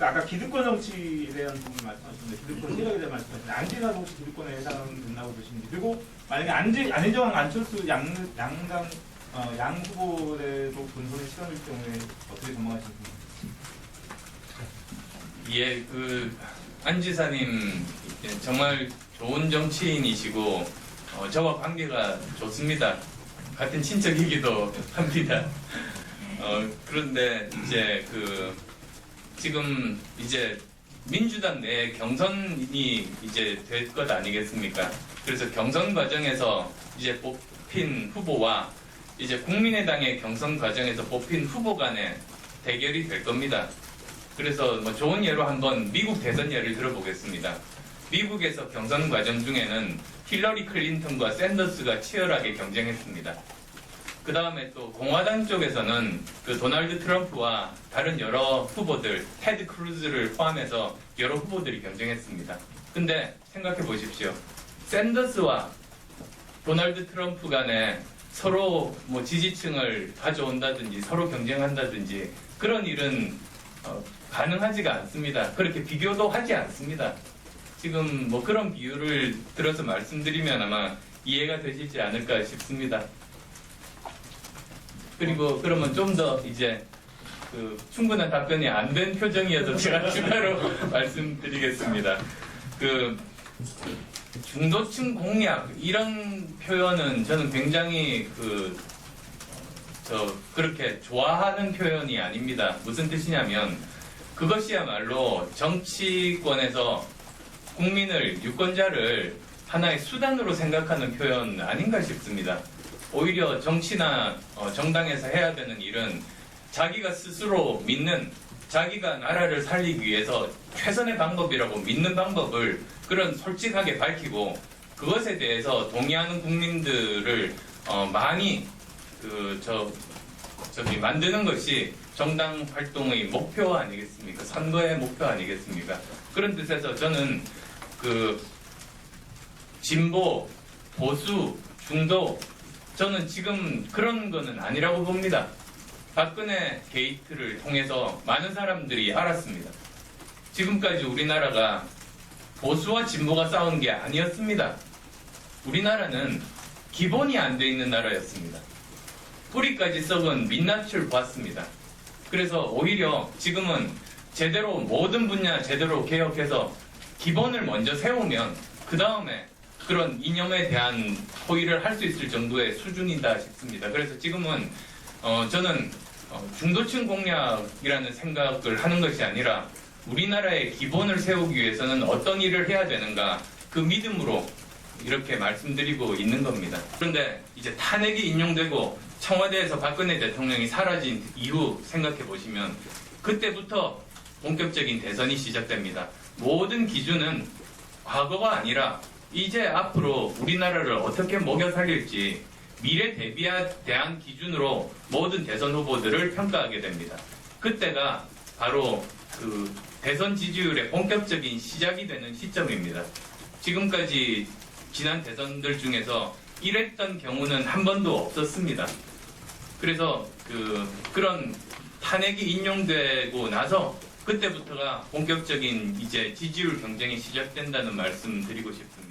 아까 기득권 정치에 대한 부분 말씀하셨는데 기득권 세력에 대한 말씀하셨는데 안지사도 혹시 기득권에 해당된다고 보시는지 그리고 만약에 안희정 안철수 양 후보들도 본선에 치러질 경우에 어떻게 전망하시는지? 예, 안 지사님 정말 좋은 정치인이시고 저와 관계가 좋습니다. 같은 친척이기도 합니다. 그런데 이제 지금 이제 민주당 내 경선이 이제 될 것 아니겠습니까? 그래서 경선 과정에서 이제 뽑힌 후보와 이제 국민의당의 경선 과정에서 뽑힌 후보 간의 대결이 될 겁니다. 그래서 뭐 좋은 예로 한번 미국 대선 예를 들어보겠습니다. 미국에서 경선 과정 중에는 힐러리 클린턴과 샌더스가 치열하게 경쟁했습니다. 그 다음에 또 공화당 쪽에서는 도널드 트럼프와 다른 여러 후보들, 테드 크루즈를 포함해서 여러 후보들이 경쟁했습니다. 근데 생각해 보십시오. 샌더스와 도널드 트럼프 간에 서로 뭐 지지층을 가져온다든지 서로 경쟁한다든지 그런 일은 가능하지가 않습니다. 그렇게 비교도 하지 않습니다. 지금 뭐 그런 비유를 들어서 말씀드리면 아마 이해가 되시지 않을까 싶습니다. 그리고 그러면 좀 더 이제 충분한 답변이 안 된 표정이어서 제가 추가로 말씀드리겠습니다. 중도층 공략 이런 표현은 저는 굉장히 그렇게 좋아하는 표현이 아닙니다. 무슨 뜻이냐면 그것이야말로 정치권에서 국민을 유권자를 하나의 수단으로 생각하는 표현 아닌가 싶습니다. 오히려 정치나 정당에서 해야 되는 일은 자기가 스스로 믿는 자기가 나라를 살리기 위해서 최선의 방법이라고 믿는 방법을 그런 솔직하게 밝히고 그것에 대해서 동의하는 국민들을 많이 만드는 것이 정당 활동의 목표 아니겠습니까? 선거의 목표 아니겠습니까? 그런 뜻에서 저는 진보, 보수, 중도 저는 지금 그런 거는 아니라고 봅니다. 박근혜 게이트를 통해서 많은 사람들이 알았습니다. 지금까지 우리나라가 보수와 진보가 싸운 게 아니었습니다. 우리나라는 기본이 안 돼 있는 나라였습니다. 뿌리까지 썩은 민낯을 보았습니다. 그래서 오히려 지금은 제대로 모든 분야 제대로 개혁해서 기본을 먼저 세우면 그 다음에 그런 이념에 대한 토의를 할 수 있을 정도의 수준이다 싶습니다. 그래서 지금은 저는 중도층 공략이라는 생각을 하는 것이 아니라 우리나라의 기본을 세우기 위해서는 어떤 일을 해야 되는가 그 믿음으로 이렇게 말씀드리고 있는 겁니다. 그런데 이제 탄핵이 인용되고 청와대에서 박근혜 대통령이 사라진 이후 생각해 보시면 그때부터 본격적인 대선이 시작됩니다. 모든 기준은 과거가 아니라 이제 앞으로 우리나라를 어떻게 먹여 살릴지 미래 대비에 대한 기준으로 모든 대선 후보들을 평가하게 됩니다. 그때가 바로 대선 지지율의 본격적인 시작이 되는 시점입니다. 지금까지 지난 대선들 중에서 이랬던 경우는 한 번도 없었습니다. 그래서 그런 탄핵이 인용되고 나서 그때부터가 본격적인 이제 지지율 경쟁이 시작된다는 말씀 드리고 싶습니다.